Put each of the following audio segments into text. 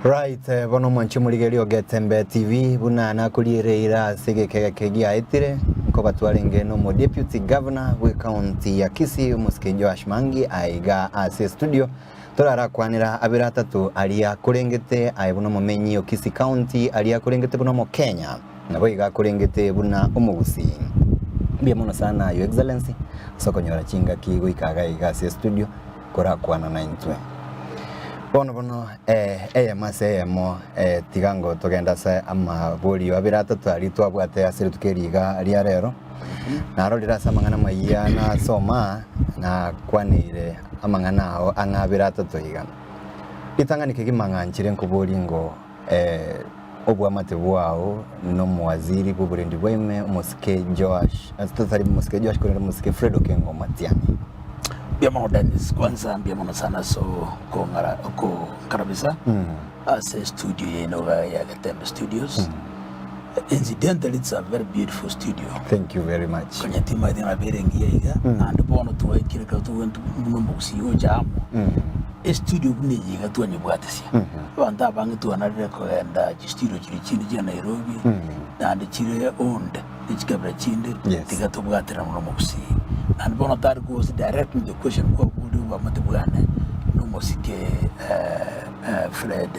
Right, bono mwanchi muligerio Getembe TV buna nakulireira segekega kegi aitire ko batwarenge no mo deputy governor we county ya Gusii umuske Joash Maangi aiga ase studio torara kwanira abira atatu alia kurengete aibuno mumenyi Gusii county alia kurengete buno mo Kenya nabo iga kurengete buna Gusii bia muno sana your excellency sokonyora chinga kigo ikaga iga ase studio kora kwana na intwe bono masemo tigango togenda se ama boli wabira atatu ali twabwate asiri tukeriga ali rero naro dirasa mangana maiya na soma na kwanire amangana aho angabira atatu iga itanganike kimanganchire nkuboli ngo obwa matebwao no mwaziri buburendi bweme umuske Joash atutari umuske Joash kuri umuske Fredo Kengo Matiani Biamono Dennis kwanza biamono sana so ko karabisa as studio ya Getembe Studios. Incidentally, it's a very beautiful studio. Thank you very much. Kwenye tima ina berengi iga and bono tuwa kireka tuwa Gusii ojamo. Studio bune yiga tuwa nyibwatisi. Wanda bangi tuwa narire ko enda studio chini jia Nairobi and chire owned ichikabra chinde tiga tubwatira mu Gusii. And one of that goes directly to the question what would you want to do no musike Fred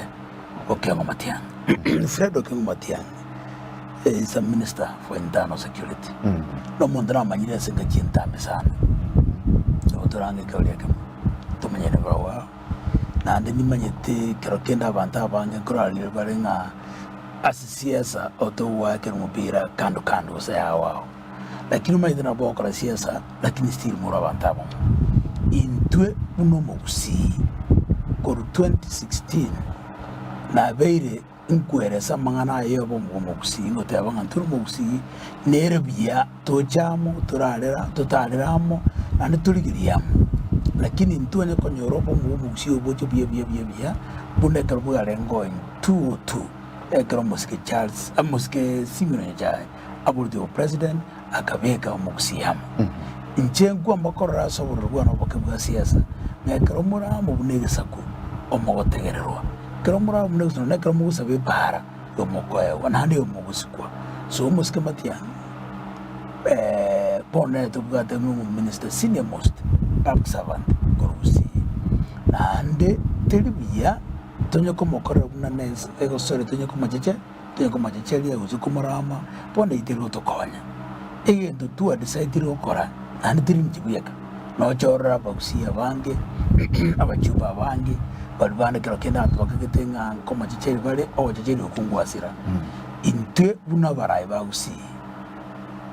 Okengo Matiang. Fred Okengo Matiang is a minister for internal security. No mondra manyire senga chinta mesana. So turange kaulia kama tumanyene bawa. Na ndi manyete kerokenda banta bange kurali barenga asisiasa otowa kerumupira kando sa wao. Lakini maidana bokora siasa lakini still mura bantabo intwe uno Gusii koru 2016 na beire inkwere mangana yebo mu Gusii ngote abanganturu mu Gusii nerebia tojamo totaliramo ande tuligiriamo lakini ntwe ne konyoropo mu Gusii obocho bia bune karbu arengo 202 ekro muske Charles amuske Simon Jai abuldo president akabeka mu Gusii yamo inchengu amakora asoborwa no bakabwa siasa mekromura mu bunegesako omogotegererwa kromura mu negesano ne kromu sabe bara yomokoya wanande mu Gusii so muske Matiang pone to bugate mu minister senior most public servant Gusii nande telebia tonyo komokora na nes ego sore tonyo komacheche ya uzukumurama pone itelo tokonya egendo tu decide rokora and dream jibuyeka no chora Gusii abange abachupa abange balbana kirokenda twakagetenga koma chicheri bale o chicheri okungwasira intwe buna barai Gusii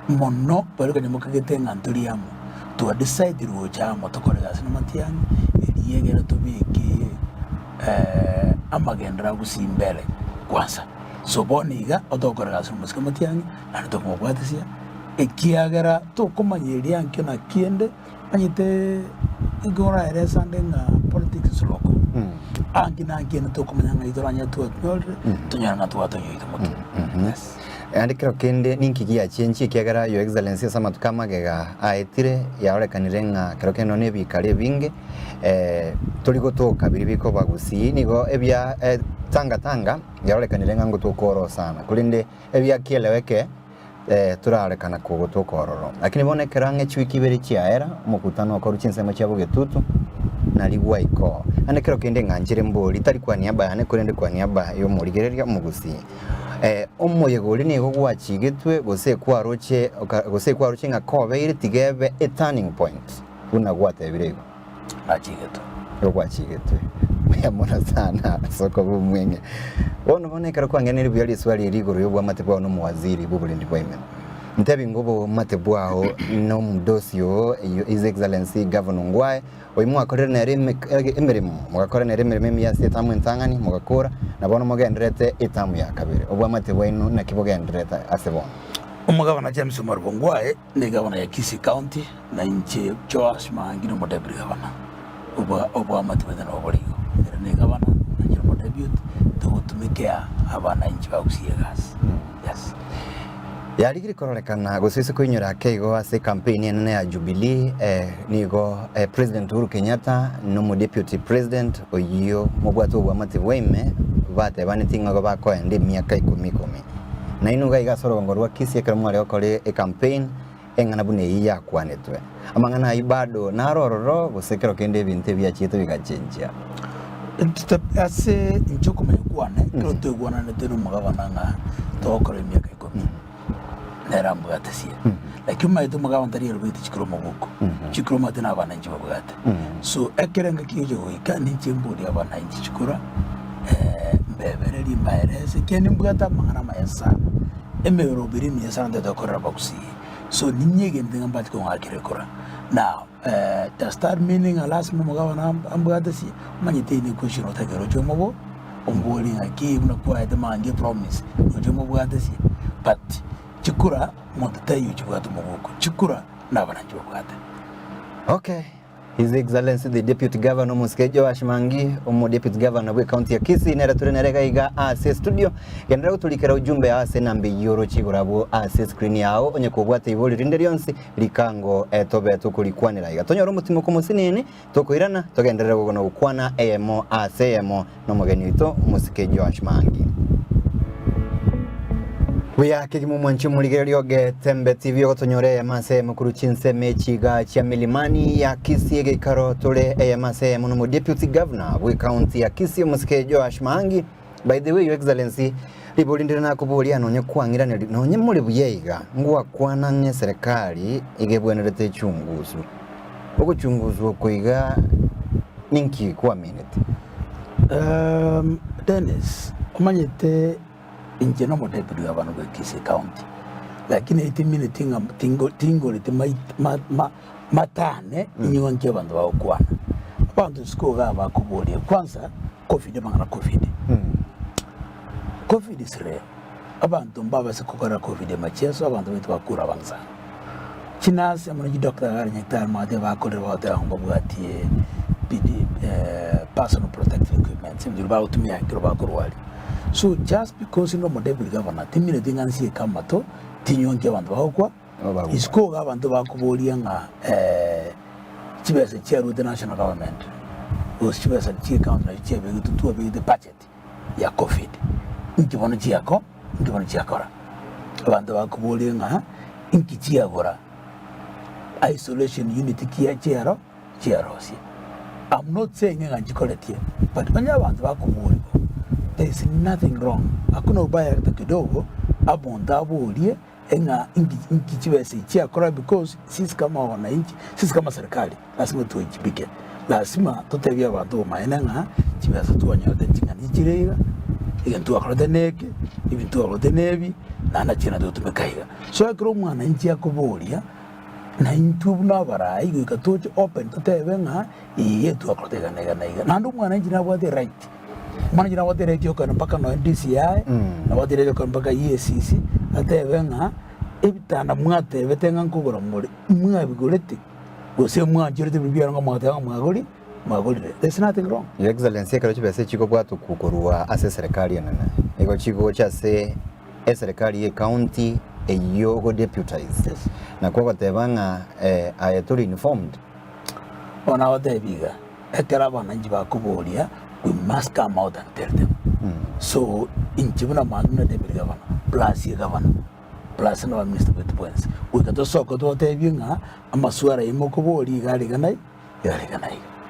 mono bale kanyamo kagetenga nturiamo tu decide rocha motokorega sina Matiang eliyegera tubiki amagendra Gusii mbele kwanza so boniga otokorega sina muske Matiang na tokomobwatisia ekiagera to komanyeria ankyo na kiende anyite igora eresande nga politics loko angina ngene to komanyanga idoranya to nyolre tunyanga to yoito moto yes andi kero kende ninkigia chenchi kiagera your excellency sama tukama gega aetire yaore kanirenga kero keno ne bikare binge toligoto kabiri biko Gusii nigo ebya tanga yaore kanirenga ngotokoro sana kulinde ebya kieleweke turarekana kugotokororo lakini bonekera ng'echwiki bere chiaera mukutano kwa ruchinsema chabo getutu na ligwaiko ane kero kende nganjire mboli tari kwa niaba ane kurende kwa niaba yo murigereria mu Gusii omoyegori ni gwachigetwe gose kwaroche nga kobe iri tigebe a turning point una gwate birego achigeto gwachigetwe muyamona sana soko bumwenge ono bonekera kwa ngene byali swali rigoro yobwa matebwa no muwaziri buburendi bweme ntebi ngobo matebwao no mdosio his excellency governor ngwae oyimwa akorera na emeremo mugakorera na emeremo ya setamu ntangani mugakora nabono mugendrete etamu ya kabere obwa matebwa ino na kibogendrete asebon umugabana James Ngwae ni gavana ya Gusii county na nche Joash Maangi no deputy governor obwa matebwa na oborigo ni gavana na mo deputy to tumekea abana nchi Gusii gas yes yarigiri korolekana Gusii kuinyura keigo ase campaign ene ya Jubilee nigo President Uhuru Kenyatta no mu Deputy President oyo mubwato bwa mate weme bate banitinga go bakoende miaka 10 na inuga igasorongo rwa Kisii ekero mwale okore campaign engana bune iya kwanetwe amangana ibado narororo gusekero kende ebintu byachito bigachenja ase nchoko mekwane kero tegwana netero mugabana nga tokore miaka 10 nerambu gatesie lakini maito mugabana tari rubiti chikro mabuko chikro matena abana nchi babugate so ekerenga kiyo goika ninche mbodi abana nchi chikura mbebere mbaerese kene mbugata mangana mayasa emero birimi yasa ndakora bakusi so ninyege ndinga mbati ko ngakire kora now the start meaning alas mo mugabana ambugate manyite ni question otakero chomobo omboli ngaki mna kwa the Maangi promise ojomo bugate but chikura motayo chibwato mubuko chikura nabana chibwate. Okay, His Excellency the Deputy Governor Joash Maangi omo Deputy Governor we county ya Kisii nera turenarega iga ase studio yandera utulikera ujumbe ase nambe yoro chigurabo ase screen yao onye kubwate iboli rinderionsi likango tobe tukulikwanira iga tonyoro mutimo kumusinini tukoirana tugenderera gukona gukwana emo ase emo no mugeni wito Joash Maangi Wia kikimu mwanchi muligerio Tembe TV otonyore mase mukuru chinse mechiga cha milimani ya Kisii egekaro tole mase muno Deputy Governor we county ya Kisii Joash Maangi. By the way, Your Excellency libolindira na kubulia nonye kwangira nonye muri buyeiga ngwa kwana nye serikali igebwenerete chunguzu okuchunguzu kwiga ninki kwa minute Dennis umanyete inje no Deputy Governor wa Kisii County lakini itimine tingo lite matane inyo nje bantu bakwana abantu sikoga bakubulia kwanza covid mangana covid is real abantu mbaba sikokora covid macheso abantu bitu bakura banza chinase muri doctor ari nyektar mate bakore bote ahomba bwatie PD personal protective equipment simbi bautumia kiro bakorwali so just because no Deputy Governor timire dingansi kamato tinyonke abantu bakwa isiko abantu bakubulia nga chibese chair the national government chibese chi county chibese tutu be the budget ya covid nkibona chiyako chiyakora abantu bakubulia nga chiyagora isolation unit kia chero si I'm not saying nga chikoletie but banya abantu bakubulia there is nothing wrong hakuna ubaya hata kidogo abonda abulie enga chibese chiyakora because sisi kama wananchi sisi kama serikali lazima tuwajibike lazima tutebya abantu maenanga chibese tuwanyote chingani chirega igentu akrodeneke ibintu akrodenebi nana china dotumekaiga so akro mwana nchi yakubulia na intubu na bara igo ikatoche open tutebenga yetu akrotega nega nando mwana nchi na bwate right mwana nchi na bwate right yokana mpaka no DCI na bwate right yokana mpaka EACC atebenga ebitana mwate betenga nkubura muri mwabigolete gose mwanjirete bibiyara ngo mwate mwagoli there's nothing wrong. Your Excellency kero chibese chiko bwatu kukorwa ase serikali yanana ego chiko chase serikali ye county eyogo deputized na kwa tebanga ayaturi informed ona odebiga ekera bana njiba kubolia we must come out and tell them so injibuna manuna Deputy Governor plus ye governor plus no minister with points we got to soko to tebinga amaswara imokoboli galiganai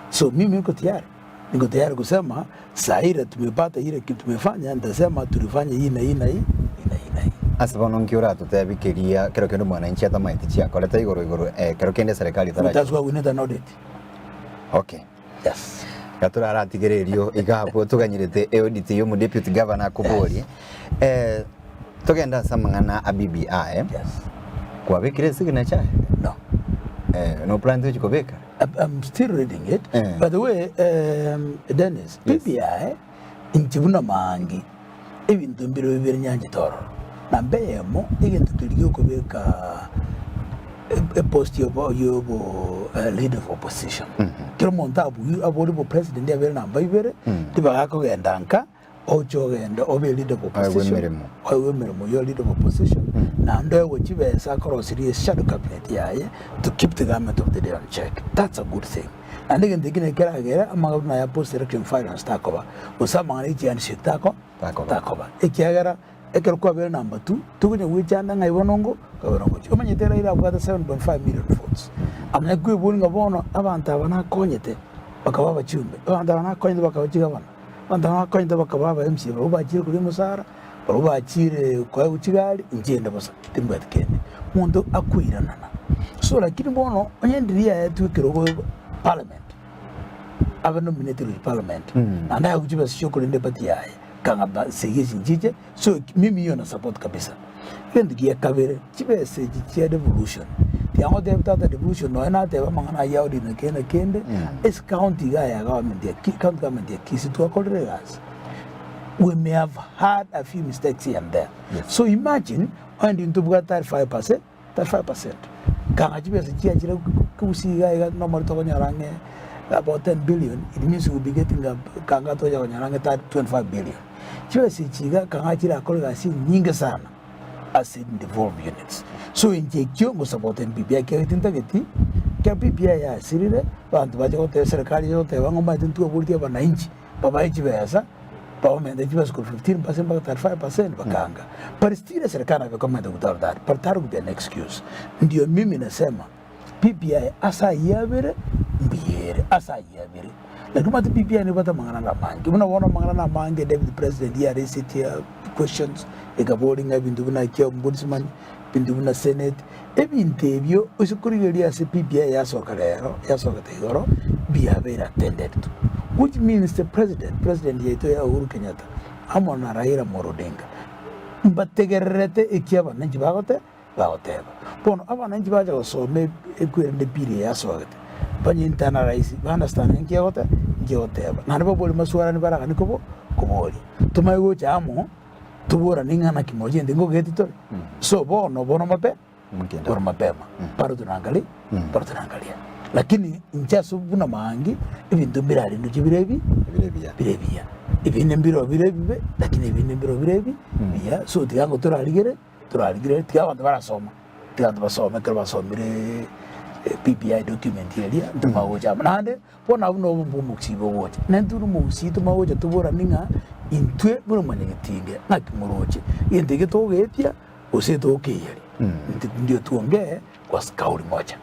so mimi niko tayari kusema saira tumepata ile kitu tumefanya nitasema tulifanya hii na hii asibano nkiura tutebikiria kero kendo mwananchi atamaiti chiako leta igoro kero kende serikali taraji that's why we need an audit. Okay, yes gatura aratigererio igapo tuganyirete audit yo mu Deputy Governor akubori tugenda samangana abibi yes kwa bikire signature no no plan to chikobeka. I'm still reading it. By the way, Dennis, PPI inchibuna Maangi ibintu mbiro bibiri nyanje toro na mbeyemo igintu tuliyo kubeka a post yobo leader of opposition kero montabu abolibo president ya bere namba ibere tibagako gendanka ocho genda obe leader of opposition owe meremo yo leader of opposition na ndo wachibe sa crossly shadow cabinet yaye to keep the government of the day on check. That's a good thing. And again the kera among na post election finance takoba usama ngani chiani shitako takoba ekiagara ekero kwa bere number 2 tukunye wichanda ngai bonongo kaborongo umanye tera ira bwa 7.5 million votes amanye kwe boninga bono abantu abana konyete bakaba chumbe abantu abana konyete bakaba chigabana abantu abana konyete bakaba MC bakaba kuri musara bakaba kwa uchigali ngenda basa timba tikene muntu akwiranana so lakini bono onyendiria yetu kirogo parliament aba nominated with parliament and I uchiba shokole ndebati yaye kanga segezi njije so mimi yona support kabisa kendi ya kabere chibe seji chia devolution tiango deputy devolution no na te mangana yaudi na kende is county ga ya government ya county government ya kisitu akoregas we may have had a few mistakes here and there. Yes. So imagine when you do 35%, kanga chibe se chia chira Gusii ga normal to nyarange about 10 billion, it means we'll be getting a kanga to nyarange 25 billion. Chibe se chiga kanga chira kolega si nyinga sana as in devolved units. So in jekyo go support PPI ke tintageti ke PPI ya sirire bantu baje ko te serikali yo te wango ma tintu bulti ba 90 baba chibe asa Pawamende jiwas ko 15% mpaka 35% bakanga. But still serikali imekomenda kutoa that. But that would be an excuse. Ndio mimi nasema PPI asa yabere mbiere asa yabere. Lakini mati PPI ni bata mangana na Maangi. Unaona mangana na Maangi David President ya recite questions ekaboarding abindu na kia ombudsman bindu na Senate ebintebyo usikurigeria se PPI yasoka tegoro biabera attended to. Which means the president yetu ya Uhuru Kenyatta amona Raila Odinga mbategerete ikiaba nanji bagote pono aba nanji baje gusome ekwende bire yasoagete banye intana raisi understand nkiyote ngiyoteba nanibo boli maswara ni baraka nikobo kuboli tumayigo cyamo tubura ningana kimoje ndingo getitore so bono mapema paro tunangalia lakini nchaso buna Maangi ibintu birari nduki birebia ibine mbiro birebi lakini ibine mbiro birebi ya so tigango turarigere tigabantu barasoma tigantu basoma kero basomire PPI document yelia tumawoja nande pona buno bumukibo woje nanduru musi tumawoja tubura ninga intwe buno manyetinge nakimoroje yendege togetia useto okeyeli ndio tuongee kwa kauli moja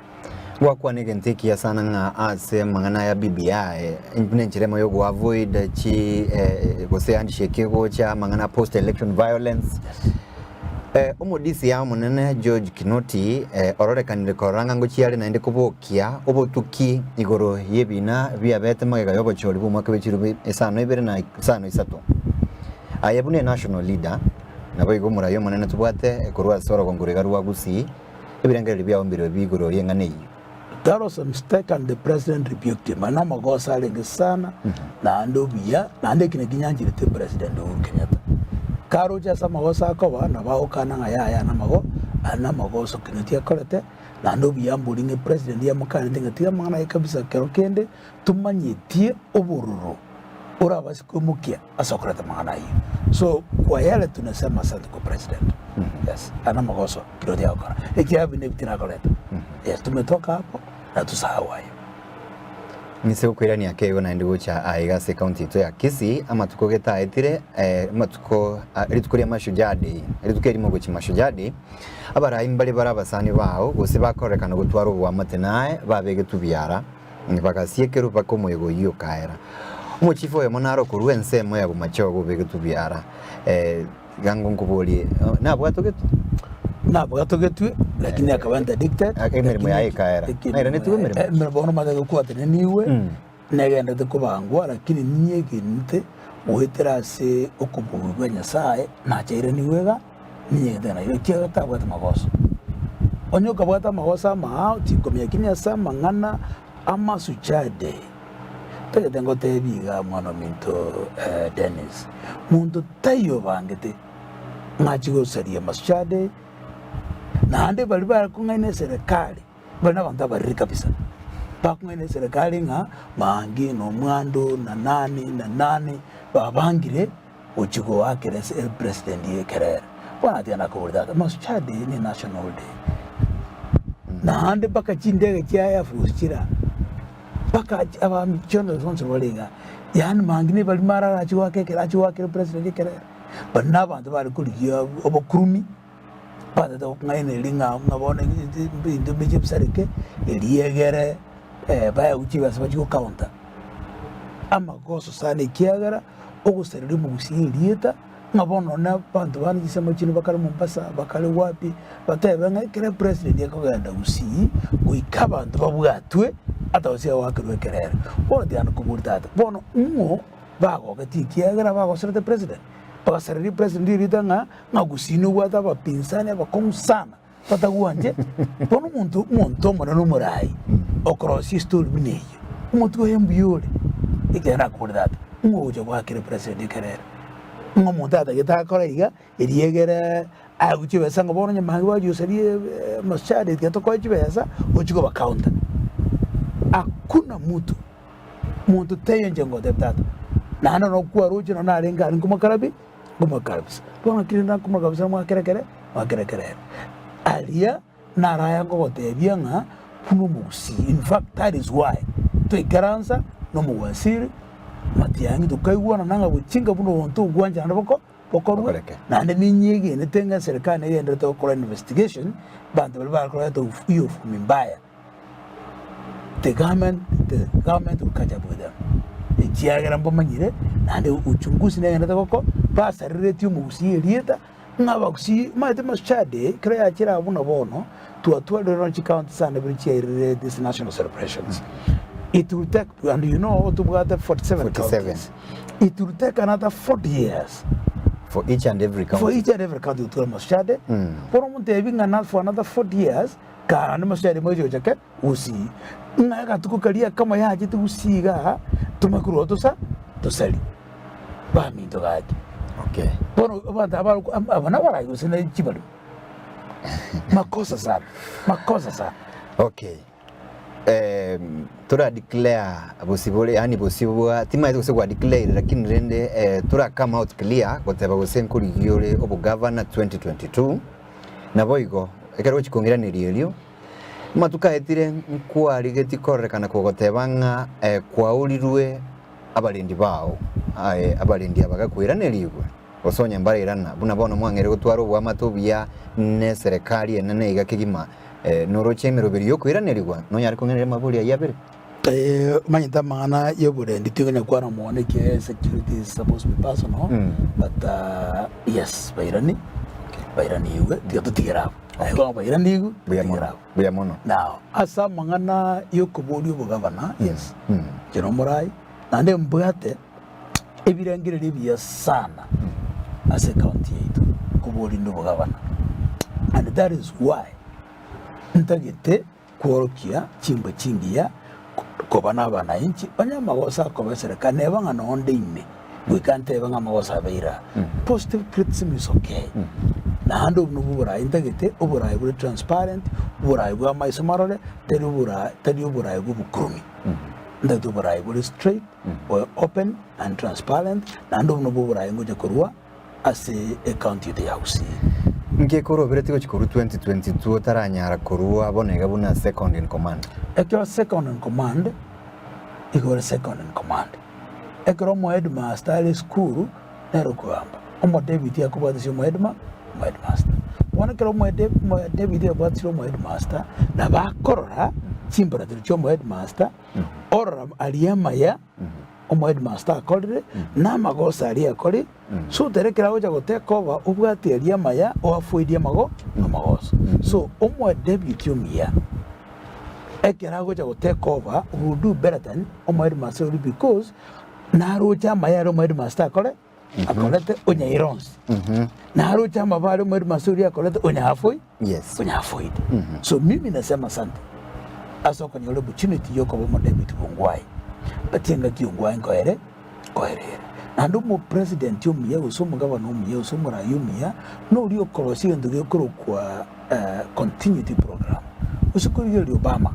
wakwa nigentikia sana nga ase mangana ya BBI nchiremo yo avoid chi gose handshake gocha mangana post election violence omodisi ya munene George Kinoti ororekanire koranga ngo chiari na inde kubokia obotuki igoro yebina bia bete magega yo bochori bu mwaka bechiru esano ibere na esano isato ayebune national leader nabo igomura yo munene tubwate korwa soro kongurega rwa Gusii ebirangere bya ombiro bigoro yengane. That was a mistake and the president rebuked him. Manama gosa lengi sana na ando biya na ande kine kinyanjiri te president Uhuru Kenyatta. Karo jasa magosa akawa na wao kana ngaya na mago ana magoso kinetia kolete na ando biya mbulinge president ya makani ndinga tia mangana kabisa kero kende tumanyetie obururu. Ora basi kumukia asokoleta mangana hiyo. So kwa yale tunasema asante kwa president. Yes, ana magoso kinetia okana. Ekiabi nebitina koleta. Yes, tumetoka hapo na tusahau hayo. Nise ukwirani akego na ndigucha aigase county to ya Gusii ama tukogeta etire matuko ritukuria mashujade ritukeri mo guchi mashujade abara imbali barabasani bao gose bakorekana gutwaro gwa matenae babege tubiara ni bakasiekeru bakomoyego iyo kaera umuchifo yo monaro kuruense mo ya bumachogo bege tubiara gango nkuboli na bwatogetu lakini akabanda dictate akemerimo ya ikaera era netumerimo bono magaga kwatene niwe negenda tekubangwa lakini nyegente uhiterase okubugwa Nyasaye na chaire niwega nyegenda na yo kiaga tabwata magoso onyoka bwata magoso ma tikomya kinya sama ngana ama suchade tengo tebiga mwana minto Dennis muntu tayo bangete ngachigo saria masuchade na ande bali kungaine serikali bana bantu bari kabisa bakungaine serikali nga Maangi no mwando na nani babangire uchigo wake president ye kerere bona tiana ko da Mashujaa Day ni national day na hande baka chindege kya fuchira baka aba michono zonse walinga yani mangine bali mara achiwake president kere banna bantu bali kuliya obokurumi bada do ngaine linga ngabone into bijip sarike eliyegere baya uchiba sabacho counter ama goso sane kiagara ogusarire mu Gusii lieta ngabono na bantu bani gisema chino bakale Mombasa bakale wapi batebe kere president yakogenda Gusii kuikaba bantu babwatwe atawasiya wakirwe kerere bono diana kuburtata bono bago gati kiagara bago sirte president bakasariri president irita nga Gusii no wata bapinsane bakonsana pataguanje bono muntu mona no murai okrosi stool bineyo umuntu hembiyole ikera kuburtata uja wakire president kerere ngomontada getakoraiga eriyegere aguchibesa ngobono nyamangi bajuserie Mashujaa Day getokoa chibesa ochigo bacounter hakuna muntu teyenje ngodetata nana no kuwa roje no narenga ngumakarabi ngumakarabis bona kirinda kumakabisa mwakerekere alia naraya ngotebia nga kuno mu Gusii. In fact that is why to garanza no muwasiri matiyangi tukaigwana nanga buchinga buno wonto gwanja ndaboko bokorwe nande ninyege netenga serikali yende to kora investigation bantu bali bakora to iyo mimbaya the government will catch up with them ikiagera mbomanyire nande uchunguzi nende to basa relate mu Gusii lieta ngaba Gusii mate Mashujaa Day krea kira buno bono to the county sana bridge this national celebrations. It will take, and you know, to got 47 counties. It will take another 40 years. For each and every county? For each and every county to Mashujaa Day. For another 40 years, Karana Mashujaa Day mojo jake, Gusii. Ngaga tukukalia kama ya jitu Gusii ga, tumakuru otosa, tosali. Bami to gati. Okay. Pono, abana wala Gusii na chibalu. Makosa sana. Okay. Tura declare busibole yani busibwa tima yetu kwa declare lakini rende tura come out clear koteba gusenkuri yole obu governor 2022 na boigo ekero chikongera ni rielio matuka etire kwa rigeti korrekana kogotebanga kwa ulirwe abalindi bao abalindi abagakwira nerigwe osonya mbarerana buna bono mwangere gutwaro bwa matobia ne serikali enene igakigima norochemero biriyo kwiranirwa no yari kongerera mabuli ya bere manyita mangana yebure nditinganya kwana muone ke security is supposed to be personal but yes bairani iwe tigatigera ayo bairani iwe buya mono now asa mangana yokubuli bugavana yes kino murai nande mbwate ebirangire libiya sana as a county yetu kubuli ndo bugavana and that is why ntagete kworokia chimba chingia kobana bana inchi banyama gosa kobesereka nebanga nonde ime wikante banga magosa beira positive criticism is okay na hando nubura intagete ubura ibu transparent ubura ibu amaisomarole teri ubura ibu bukrumi ndatu ubura ibu straight open and transparent na hando nubura ibu jekorwa as a county de Gusii. Ngekoro biretigo chikuru 2022 taranyara kurua bonega buna second in command. Ekyo second in command. Ekro mo headmaster school nero kuamba. Omo David yakubati si mo headmaster. Wana kero mo David yakubati si mo headmaster na bakorora chimbara trio mo headmaster ora aliyama ya omo headmaster akorire na magosa ali akori so terekera oja goteka ubwati aliyama ya oafuidia magosa so omo deputy umia ekera oja goteka will do better than omo headmaster because na roja maya omo headmaster akore akolete onya irons na roja mabalo omo headmaster akolete onya afoi yes onya afoi so mimi nasema asante asoko ni ole opportunity yoko omo deputy bongwai batenga kiungwa ngoere nando mo president yomiya usomo governor yomiya usomo ra yomiya no uri okorosi nduge kwa continuity program usukuri yo Obama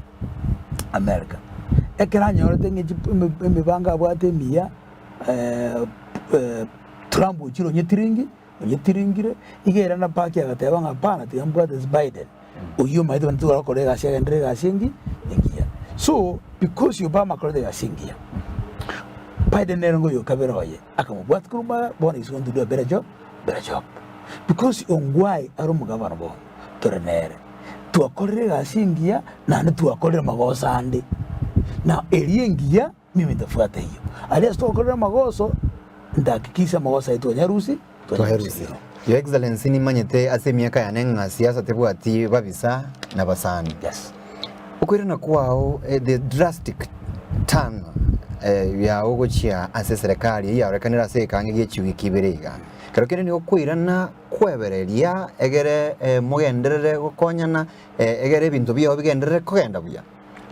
America ekranya ore tenge mibanga abwate miya Trump uchiro nyetiringi onyetiringire igera na paki agateba ngapana tigambwa this Biden uyu maitho ntuara kolega cia gendere gacingi ingia so because Obama kolega gacingia Biden nerongo yo kaberoye akamubwat kuruma bona is going to do a better job because ongwai aro mugavana bo torenere tuakorere gacingia na tuakorere magosa andi na eliengia mimi ndafuata hiyo alias tuakorere magoso ndakikisha magosa yetu Nyarusi Twaherusi. Your Excellency ni manyete ase miaka ya nenga siasa tebwati babisa na basani. Yes. Ukwirana kwao the drastic turn ya ugochia ase serikali ya rekanira se kangiye chiwiki birega. Kero kene ni ukwirana kwebereria egere mugenderere gukonyana egere bintu byo bigenderere kugenda buya.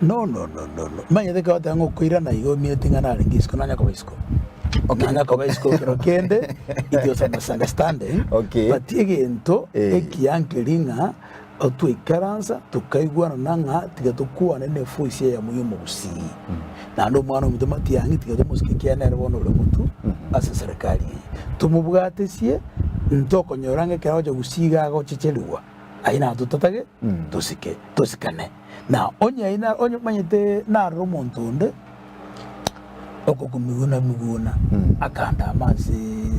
No. Manyete ka tango kwirana igo meeting na ringisiko nanya kwa isko. Okay. Nanya kwa isko kero kende it was a misunderstanding. Okay. But egento ekiankelinga otwikaransa tukaigwana nanga tigatukuwa nene fuisi ya muyumo Gusii na ndo mwana mutomati yangi tigatumushikikia nere bono ule mutu asa serikali tumubwatesie ntoko nyorange kirajo Gusii gago chicheliwa aina tutotage tusikane na onye manyete na romonto nde okugumiguna akanda amazi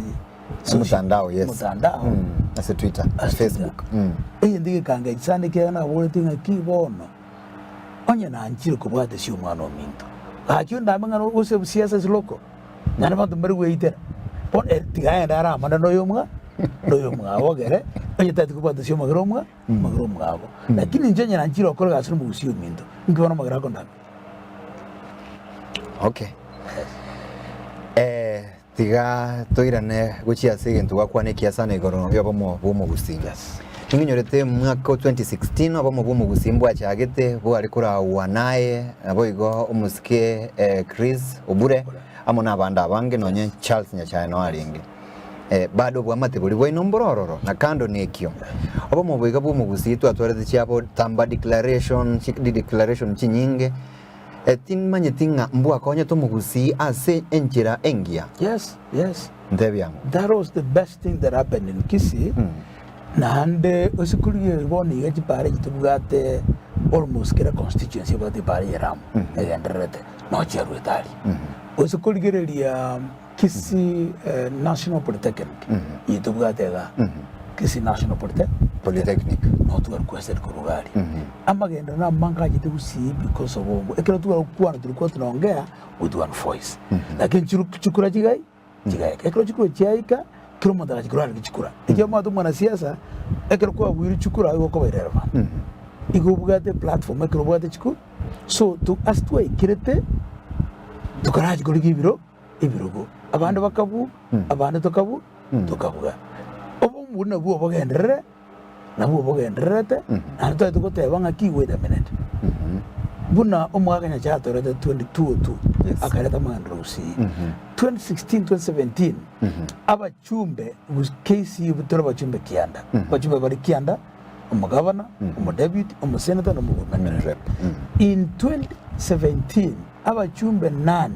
mutandao yes mutandao ase Twitter Facebook ndige kanga isane kena woletinga kibono onye na anchire kubwate si umwana ominto akyo ndamanga use siasa ziloko nana bantu mbere weitera pon tigaye ndara amanda noyomwa wogere onye tati kubwate si magro mwabo lakini njenye na anchire okora gasuru mu Gusii ominto ngibona magara ko ndabe okay tiga toirane guchia segentu gakwane kiasana igoro yobomo bomo Gusii ninyorete mwaka 2016 abomo bomo Gusii mbwa chagete bo ari kurawa naye abo igo umusike Chris Obure amo nabanda abange nonye Charles Nyachaino aringe bado bwamate buli bwo inombororo na kando nekyo abomo boiga bomo Gusii twatwarete chiabo tamba declaration chinyinge tin manyetinga mbwa konya to Gusii ase enjira engia yes ndebyamo that was the best thing that happened in Gusii nande osikuliye boni gachi pare gitubugate almost kera constituency bati pare yaram egenderete no cheru etali osikuligereria Gusii National Polytechnic yitubugate ga Gusii National Polytechnic no tu requested kurugari amagenda na manga jite Gusii because of bongo ekero tu kwa tulikuwa tunaongea with one voice lakini chukura jigai ekero chukura chiaika kiro mondala chukura chukura ije mwa mwana siasa ekero kwa wiri chukura ayo ko bairerwa igubugate platform ekero bugate chukura so to astwe kirete tukaraji ko libiro ibirugo abandi bakabu abandi tukabuga obo muna buo bogenderere na buo bogenderete anto tukoteba ngaki wait a minute buna omwaganya chatorete 2202 akareta mandro Gusii 2016 2017 abachumbe Gusii butoro bachumbe kianda bachumbe bari kianda umugavana umudeputy umusenator n'umuwomen rep in 2017 abachumbe 8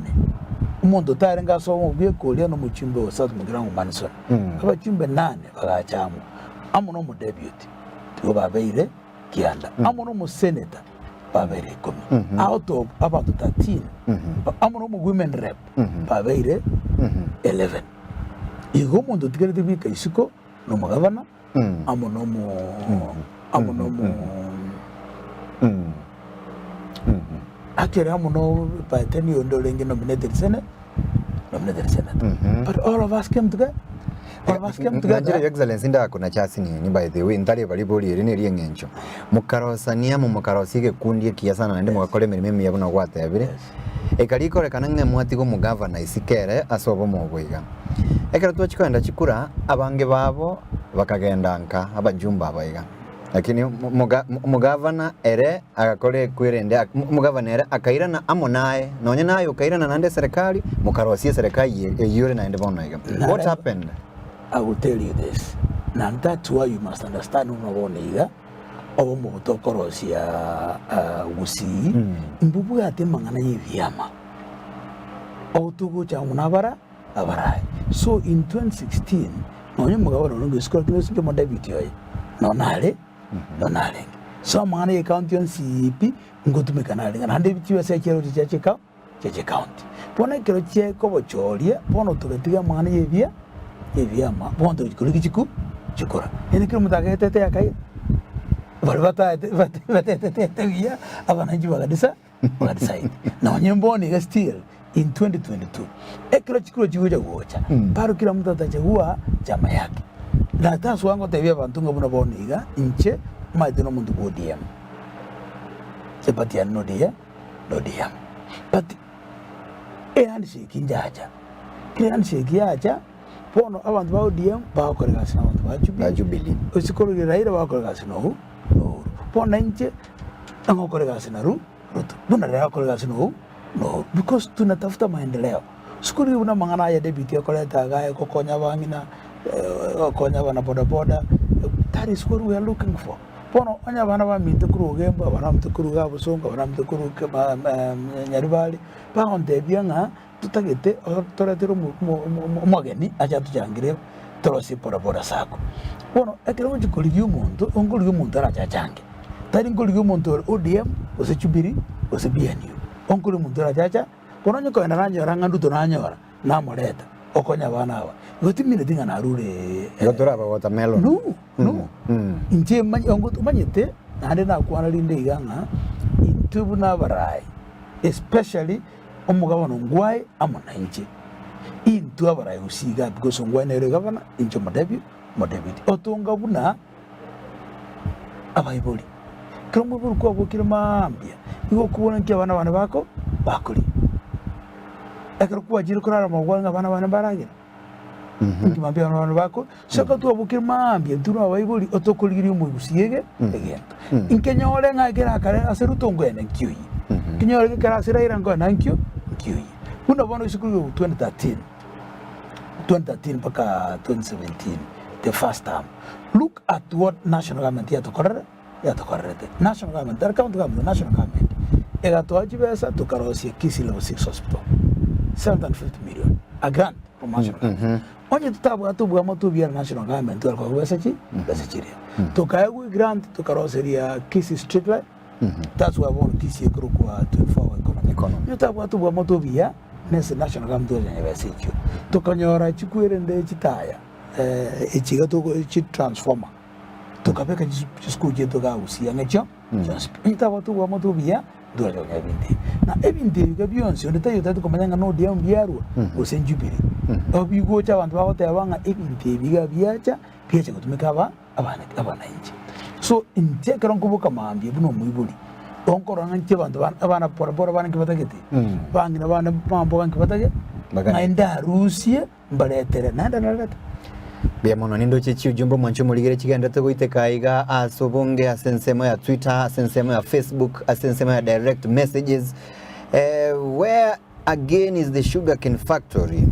umuntu tarenga so mu byekolya no muchumbe wa South Mugirango Manson abachumbe 8 bagachamu amuno umudeputy tugo babeire kianda amuno umusenator babeire 10 out of about 13 amuno women rep babeire 11 igo mundo tigerete bika isiko no mugavana amuno akere amuno pateni ondolenge nominated senate but all of us came together Your Excellency ndakona chasi ni by the way ndari bali boli eri ngencho mukarosania mu mukarosige kundie kiasana nande mugakore mirime yabona gwatebire ekariko rekana nge mwatigo mugavana isikere asobo mugwiga ekara twachikanda chikura abange babo bakagenda nka abajumba abayiga lakini mugavana ere agakore kwirende mugavana ere akairana amonaye nonye nayo kairana nande serikali mukarosie serikali yure nande bonaiga what happened? I will tell you this. Now that's why you must understand unaboniga obo mutokorosia Gusii imbubu ate mangana yivyama otugo cha munabara abarai so in 2016 onye mugabo no ngisiko kino sinjo mo David yoy no nale so mwana ye county on CP ngotume kanale na David yose kero cheche county pona kero che ko bochoria pona tugetiga mwana ye evyama bondo kuliki chikora ene kero mutagete te akai barabata via abananji bagadisa na wanyemboni ga still in 2022 ekero chikuro chigoja gocha paro kila mtu atachagua chama yake na tasu wango tebia bantu ngabuna boniga inche maidino muntu ODM sepati no dia but handshake njaja kile handshake yacha pono abantu ba ODM ba kolega sina abantu ba Jubilee usikoro Raila ba kolega sina pona inche ngo kolega sina ruto buna Raila kolega sina no because tunatafuta maendeleo sikuri una mangana ya debit ya koleta gae kokonya bangina kokonya bana boda that is what we are looking for pono anya bana ba mintukuru gemba bana mtukuru ga busonga bana mtukuru kama nyaribali pa onde bianga tutagete toratero mwageni acha tujangire torosi boda sako pono ekero njikoligi umuntu aracha change tari ngoligi umuntu ODM osechubiri osebiani onkuru muntu aracha pono nyoko enaranya rangandu tonanyora na moreta okonya bana aba gotimine tinga narure godora ba watermelon no inje ongoto manyete ande na kwana linde iganga intubu na barai especially omugabano ngwai amona inje intu abarai usiga because ngwai nere gabana inje David otonga buna abaiboli kromo buru kwa bukira mambia igo kubona nke bana bako bakuri ekero kwa jiro kurara mawanga bana baragira ngimambia bana bako saka tu abukira mambia nturu abaiboli otokuligiri mu Gusii egento inkenyole ngagera kare aserutongo ene nkiyi kinyole kara siraira ngo na nkiyi kuna bono isukuru 2013 mpaka 2017 the first time look at what national government yatokorere national government national government egatoaji besa tukarosia Gusii level 6 hospital 750 million a grant from national government onye tutabu atubu amatu bia national government kwa besa chiria tukaegu grant tukaroseria Gusii street light that's why I want Gusii kuru kwa 24 economy tutabu atubu amatu bia nese national government ya besa chirio tukanyora chikwere nde chitaya echiga to chi transformer tukapeka school jeto ga Gusii ngacho tutabu atubu amatu bia dua jauh ebinte na ebinte yuga bionse onde tayo tatu komanya no dia mbiarwa osenjubiri obigo cha bantu bawote abanga ebinte biga biacha piacha kutumika abana inje so inte karon kubuka mambi buno muibuli onkoro nganche bantu abana porabora bana kibatagete bangina bana mambo kan kibatage naenda Rusia mbaletere nanda bia mono nindo chichi ujumbo mwancho muligere chigenda goite kaiga asobonge asensemo ya Twitter asensemo ya Facebook asensemo ya direct messages where again is the sugarcane factory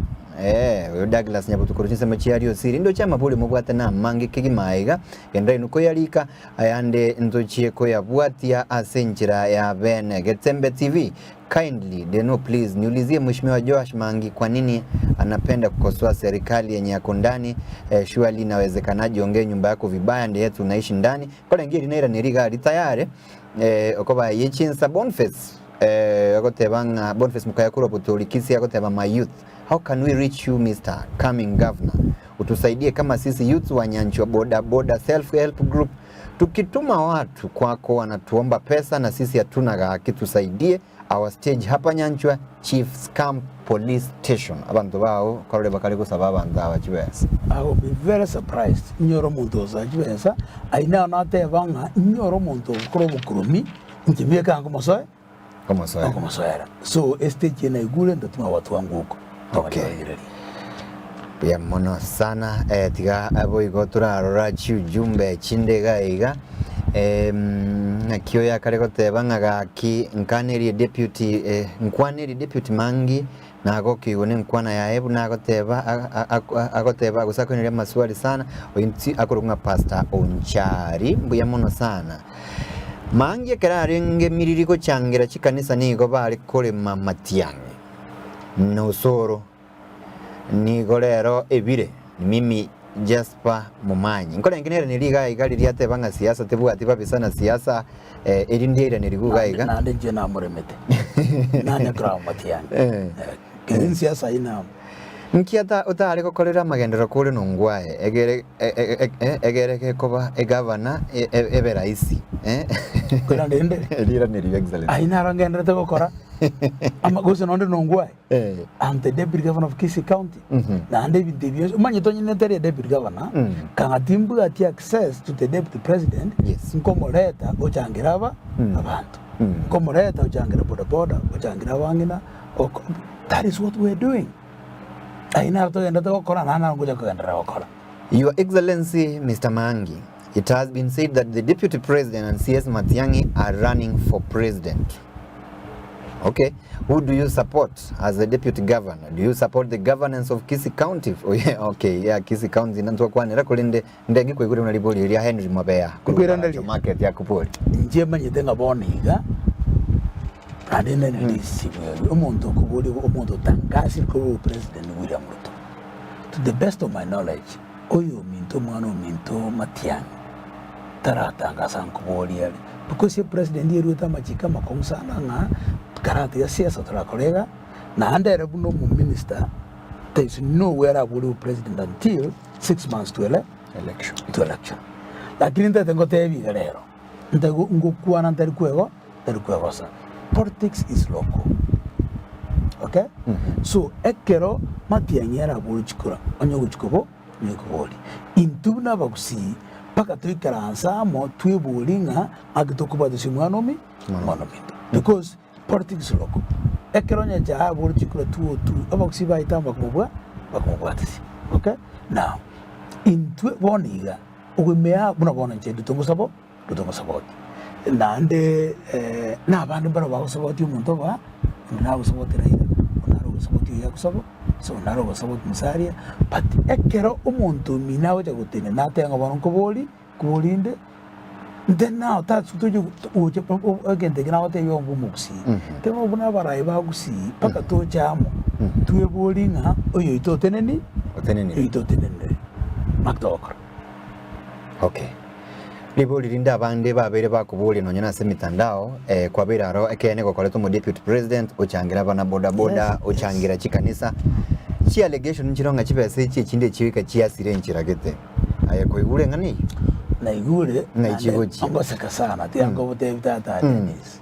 Douglas nyabutukuru nsema chiario siri ndo chama pole mubwata na Maangi kigimaiga enda inuko yalika ayande ndochieko ya bwatia asenjira ya bene Getembe TV kindly deno please niulizie mheshimiwa Joash Maangi kwa nini anapenda kukosoa serikali yenye yako ndani surely inawezekanaje ongee nyumba yako vibaya ndiye yetu unaishi ndani kwa ngiri naira niriga tayari okoba yechinsa Boniface akotebanga Boniface mukayakura putolikisi akoteba my youth. How can we reach you Mr. Coming Governor? Utusaidie kama sisi youth wa Nyanchwa boda self help group. Tukituma watu kwako wanatuomba pesa na sisi hatuna haki, tusaidie. Our stage hapa Nyanchwa Chiefs Camp Police Station. Abantu bao korole bakali kusaba abantu abachibesa. I will be very surprised. Nyoro muntu ozachibesa. Aina nate banga nyoro muntu krobukrumi. Ntibieka ngomosoe. Ngomosoera. So stage na igule ndatuma watu wangu huko. Okay. Pia mono sana tiga abo igo turarora chujumbe chindega iga nakio ya kareko tebanga gaki nkaneri deputy Maangi na agokigo ne nkwana ya ebu na agoteba gusakonera maswali sana oyinti akorunga pastor Onchari mbuya mono sana Maangi kerarenge miririko changira chikanisa nigo bari kore mamatiangi no soro ni golero ebire mimi Jasper Mumanyi nkora nginera niriga igali ryate banga siasa tebu atiba bisana siasa erindira niriguga iga nande nje na muremete nanya kra matiani kezin siasa ina nkiata utari gukorera magendero kuri nungwae egere ke koba egavana ebe raisi kuna ndende erira niri excellent aina rangendera te gukora ama gose nonde nungwae I'm the deputy governor of Gusii County na ande bidebyo manye tonye tere deputy governor kanga timbu ati access to the deputy president nkomoleta ochangiraba abantu nkomoleta ochangira boda ochangira wangina that is what we're doing. Your Excellency, Mr. Maangi, it has been said that the Deputy President and CS Matiang'i are running for president. Okay, who do you support as the Deputy Governor? Do you support the governance of Gusii County? Oh, yeah, okay, yeah, Gusii County. Nantua kwa nera kulinde ndegi kwa iguri unalibuli ya Henry Mabea. Kukwira ndali market ya kupoli. Njema nyetenga boniga. Adena nilisi umuntu kubuli umuntu tangasi ko President William Ruto. To the best of my knowledge, oyo minto mwana minto Matiang'i tarata ngasa kubuli yali. Because the President Ruto machika makonsana nga karate ya siasa turakorega na andere buno mu minister. There is nowhere I will president until 6 months to election. Lakini ndatengo tebi lero. Ndago ngokuwa nantari kwego sa. Politics is local. Okay? So ekero Matiang'i era buluchikura onyo guchikobo nyekoboli intubuna bagusi paka twikaransa mo twibulinga agitokuba dusimwanomi monomito because politics is local. Ekero nya ja buluchikura tu abagusi baitamba kumubwatisi. Okay? Now intwe boniga ugumea bunabona nche dutongo saboti nande n'abandi bara bagusaboti umuntu ba nagusaboti Raila nagusaboti yakusabo so nagusaboti Musalia but ekero umuntu minawe jagutene natenga banko kubolinde then now that's tuju uje again the gnawa te yombu muksi temo buna bara ibagusi paka to jamo tuwe bolinga oyo itoteneni makdokor. Okay. Libo lirinda abande babere bakubuli nonyana se mitandao kwa biraro ekene gokoleto mu deputy president ochangira bana boda ochangira chikanisa chi allegation nchironga chibese chi chinde chiwika chi asire nchiragete ayeko igure ngani na igure na ichigo chi ambasaka sana tiango bote vitata tennis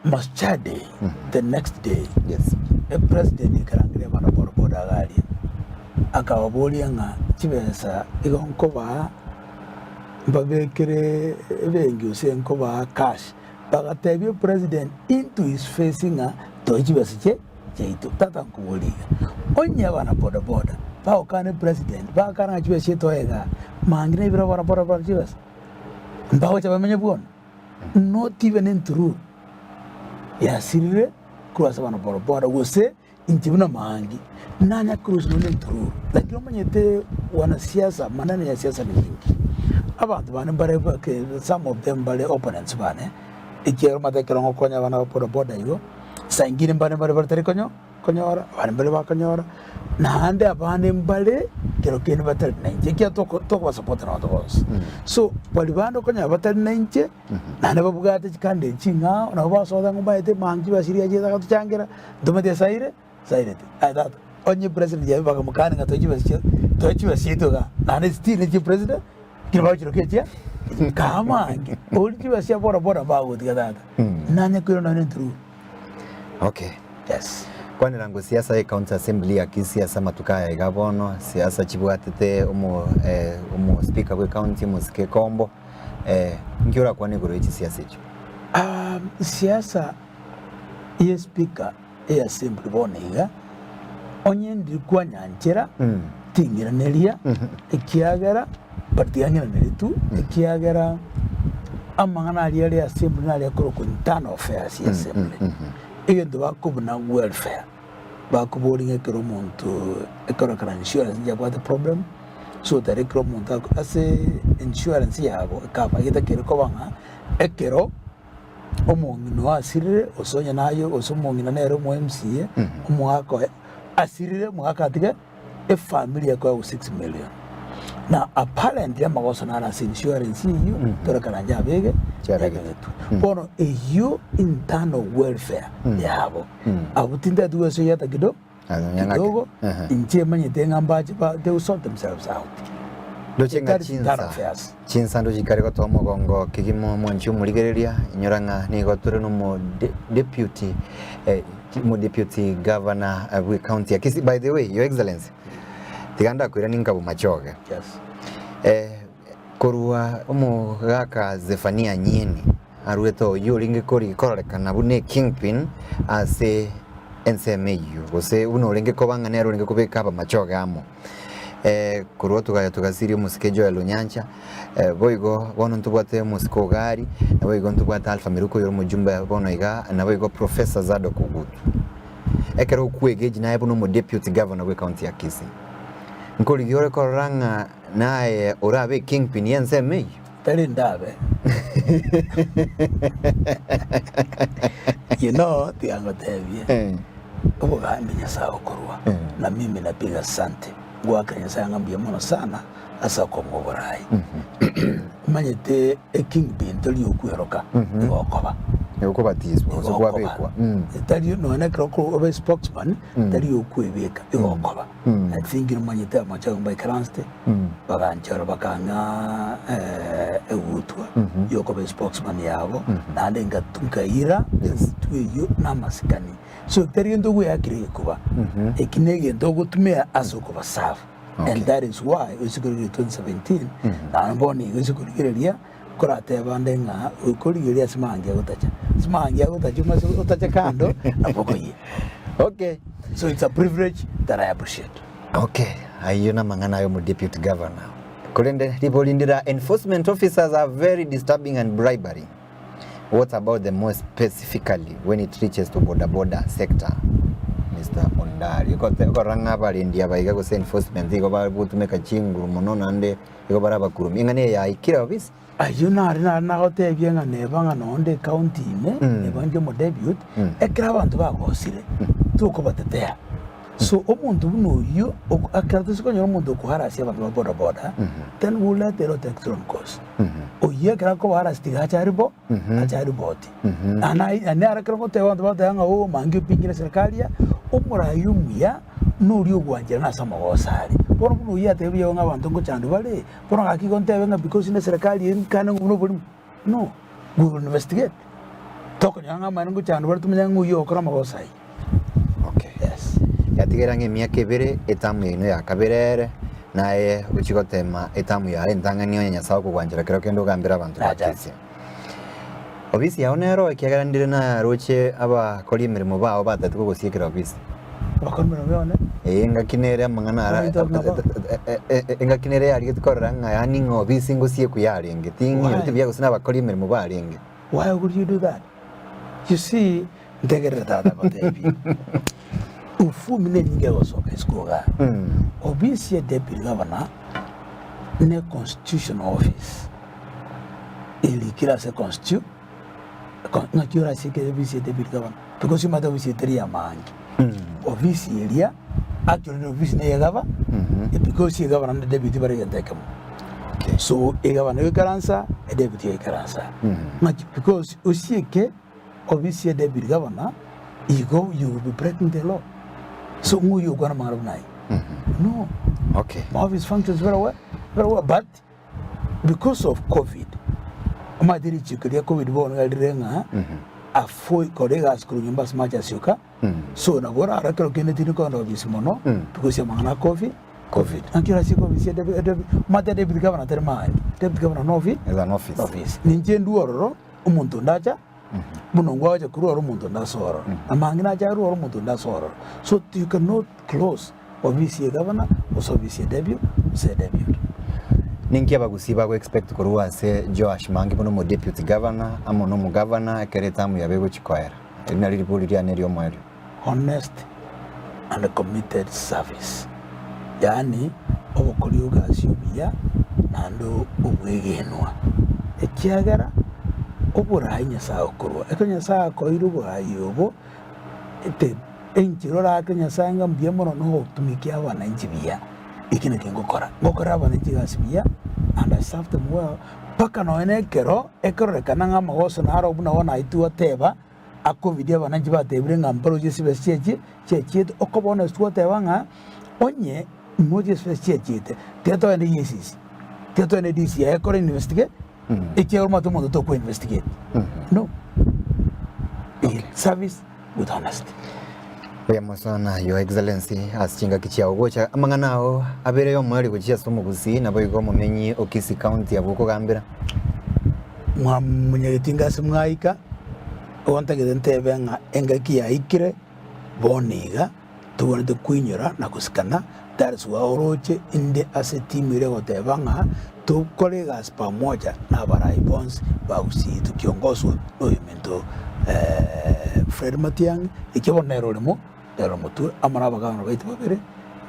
Maschade the next day a president ikarangira bana boda gali akawabolia nga chibesa igonkoba mbabekere bengi usenkoba cash bagatebye president into his facing to chibesa cheito tata nkubolia onya bana boda bao kane president ba kana chibesa toega mangine bira bana boda chibesa mbao chabamenye buon not even in true ya sirire kwa sabana boda wose inchibuna Maangi nanya cruise no nturu lakini manyete wanasiasa manana ya siasa ni mingi abantu bane bare some of them bare opponents bane ikero matekero ngokonya bana boda yo sangire bane bare konyora bane bare bakonyora na hande abane mbale kero kene batari nanje kya to support na those so bali bando konya batari nanje na nababugate kande chinga na basoda ngombaete Maangi basiria je takatuchangira domete saire that onye president ya baga mukani nga tochi basito ga nane still ni president kibawo chiro ketia kama oli basia bora bawo tikadata nane kwiro nane true. Okay, yes kwani rango siasa county assembly ya kisiasa matukaya igabono siasa chibwatete umu speaker we county musike kombo ngiora kwani guru ichi siasa icho siasa ye speaker e assembly boniga onye ndikwa nyanchera tingira nelia ikiagera partiyangira neritu ikiagera amangana ali assembly nali akoro internal affairs assembly egendo bakubuna welfare bakubolinga kero muntu ekoro kana insurance ya kwa the problem so that ekoro muntu ase insurance yabo kapa gita kero kobanga ekero omongino asirire osonya nayo osomongina nero mu MCA omwako asirire mwaka atige a family yako 6 million. Now apparently magoso na insurance you tora karanja bege pono you internal welfare yabo abutinda duwe so yata kidogo inche manye tenga mbaje ba they will sort themselves out. Dochenga chinsa ndo chikari ko tomo gongo kigimo mwanchu muligereria inyoranga ni goture no mo deputy governor of county ya Kisii. By the way, your excellency, tiganda kwira ninkabu machoge. Yes. Korua omo gaka Zefania Nyeni arueto yoringe kori koreka bune kingpin ase NCMU gose uno renge kobanga ne aruringe kubeka ba machoge amo. Korua tugasiri musikejo ya Lunyancha boigo bono ntubwate musiko gari na boigo ntubwate Alpha Miruko yoro mujumbe bono iga na boigo Professor Zado Kugutu ekero kuegeji na ebo no deputy governor we county ya Kisii nkoli yore koranga naye orabe kingpin yense me tari ndabe you know tiango tebie obo gandi nyasao korwa na mimi napiga sante gwaka nyasao ngambia mono sana asa ko ngoborai manyete a kingpin tali okueroka ngokoba ukubatiswa ukubabekwa tali no na kroko obe spokesman tali okuebeka ngokoba I think in manyete amacha by Kranste baganchara bakanga ewutwa yokobe spokesman yabo na ndenga tunkaira tuyo namasikani so tari ndo we agree kuba ekinege ndo gutumia asokoba safu. Okay. And that is why usikuriri 2017 na mboni usikuriria kurate bandenga ukuriria simangi agutacha maso utacha kando apokoye. Okay, so it's a privilege that I appreciate. Okay, ayona mangana yo mu deputy governor kulende ribolindira enforcement officers are very disturbing and bribery. What about the more specifically when it reaches to border sector? Mr. Ondari ko ranga balindia baiga go enforcement iko ba butumeka chinguru mono nande iko baraba kurumi ngane ya ikira obis ayuna na hotebye ngane banga nonde county ne banje mo debut ekira abantu bagosire tuko batetea so omuntu buno yo akiratusi ko nyomuntu ko harasi abantu ba border then we'll let the road extra course oye kira ko harasi tigacharibo achariboti ana arakira ko tewa abantu ba ngo Maangi pingire serikali umurayumya nuri ogwanjira na samagosari pono buno yatebiye ngabantu ngo chandu bale pono akiko ntebe nga because ina serikali nkana nguno buli no we will investigate toko nyanga mane ngo chandu bale tumenya ngo yo okora magosari. Okay, yes yatigerange miaka ibere etamu ino ya kabirere naye uchigotema etamu ya entanganyo nyanyasa kugwanjira kero kendo gambira abantu batese obisi yaonero ikiagarandire na roche aba koli mirimo bao batatu ko gusikira obisi bakon mirimo ne ngakinere mangana ngakinere ari gitkoranga yani ngobisi ngusie kuyarenge tingi tibya gusina bakoli mirimo barenge. Why would you do that? You see ndegere tata batebi ufu mine ninge osoka iskoga obisi deputy governor ne constitutional office ili kila se constitute na kiora sike obisi deputy governor because you mother obisi teria Maangi obisi area actually the obisi ne yagava because he governor the deputy bari yantakam. Okay, so e governor yekaransa e deputy yekaransa because osike obisi deputy governor you will be breaking the law. So who you gonna marry? No. Okay. My office functions very well, but because of COVID, my dear chikulia COVID born alirenga, a foi colleagues kuru nyumba smacha sioka. So na gora arakero kenetini kono office mono because ya mangana COVID. Ankira si COVID si deputy governor terma. Deputy governor no office. Is an office. Office. Ninjendu ororo umuntu ndacha. Munongwa waje kuru oro muntu ndasoro amangina ja oro muntu ndasoro so you cannot close obviously governor also obviously debut say debut ninki abagusi bago expect kuruwa se Joash Maangi bono mo deputy governor amono mu governor keretamu yabego chikoera ina liripuli lya neryo mwero honest and committed service yani obukoliuga asubia nando obwegenwa ekiagara oburayi nyasaye okorwa eko nyasaye koiru burayi obo ete enchirora Kenya sanga mbiemo no tumikia wananchi bia ikine kengokora ngokora wananchi gasibia and I serve them well paka no enekero ekorrekana magoso na aro buna wana itu ateba akovidia wananchi batebire ngambaro jesibe cheche okobona stuoteba nga onye moje cheche teto ene yesis teto ene disi ekore investigate ikero matomo to ko investigate no service with honesty. Wema sana Your Excellency asinga kichia ugocha amanganao abere yo mwali kuchia somo Gusii na boigo mumenyi Okisi County abuko gambira munyetinga simwaika wanta gedentebe nga engaki ya ikire boniga tubone de kwinyura na kusikana that is why oroche inde asetimire goteba nga tu colegas pamoja na barai bonds ba Gusii tukiongozwa no yemento Fred Matiang ikibonero lemo dero mutu amara bagana baiti babere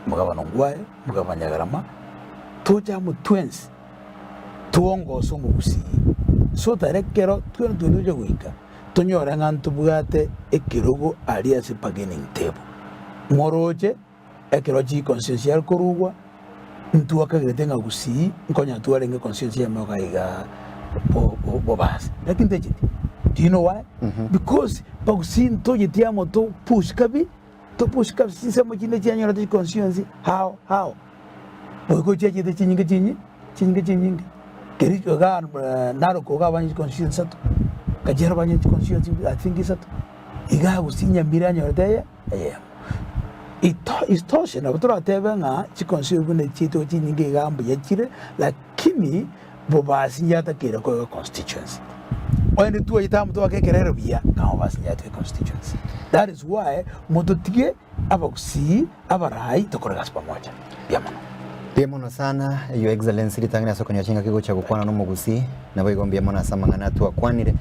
mugabano ngwaye mugabanya garama tuja mu twins tuongozo mu Gusii so tarekero twende wika tonyora ngantu bugate ekirugo alia se beginning table moroje ekiroji consciencial korugwa ntu akagetenga Gusii nkonya tuarenge consciencial magaiga bobas lakini tejiti. Do you know why? Because Gusii to yetiamo to push kabi sinse mo chinde chianyora de conscience how boy ko cheche de chinga keri ga naro ko ga bani conscience sato ka jera bani conscience I think is sato iga Gusii nyambira nyora de is toshe na butura tebe nga chi conscience ne chito chinga ga ambu yachire lakini bobasi nyata kera ko constituency. When the two itamu to akekerero bia kama basi nyatwe constituency. That is why mototige Gusii abarai tokoregas pamoja. Biamono sana Your Excellency litangina soko nyachinga kigo cha gukwana no Gusii na boigombia mona samangana tu akwanire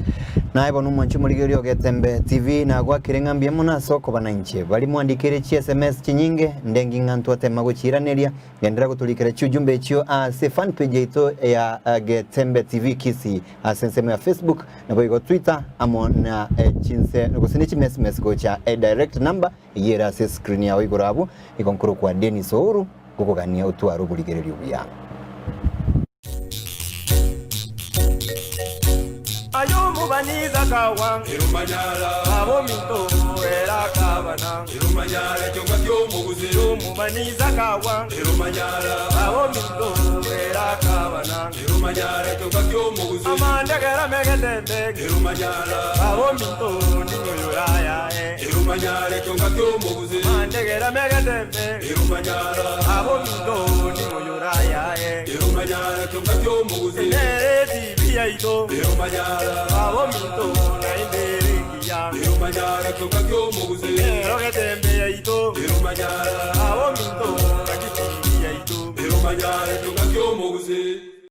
na ibo numunchi muri gyo Getembe TV na gwa kirenga mbiamona soko bananche bali mwandikire chi SMS chinyinge ndengi ngantu atema guchiraneria gendera gutulikira chujumbe chio se fan page ito ya Getembe TV Kisii sensemo ya Facebook na boigo Twitter amona chinse gusinichi SMS gocha direct number yera se screen ya igurabu ikonkuru kwa Denis Ouru kukugania utwaro buligererio bya Ayumubaniza kawa irumanyala abo minto era kabana irumanyala cyonga cyo mu Gusii irumubaniza kawa irumanyala abo minto era kabana irumanyala cyonga cyo mu Gusii amandagara megadende irumanyala abo minto ninyoyaya irumanyala cyonga cyo mu Gusii amandagara megadende irumanyala abo minto ninyoyaya irumanyala cyonga cyo mu Gusii yaito irumanyala abo minto na inderikia irumanyala cyonga cyo mu Gusii rogetembe yaito irumanyala abo minto na kiti yaito irumanyala cyonga cyo mu Gusii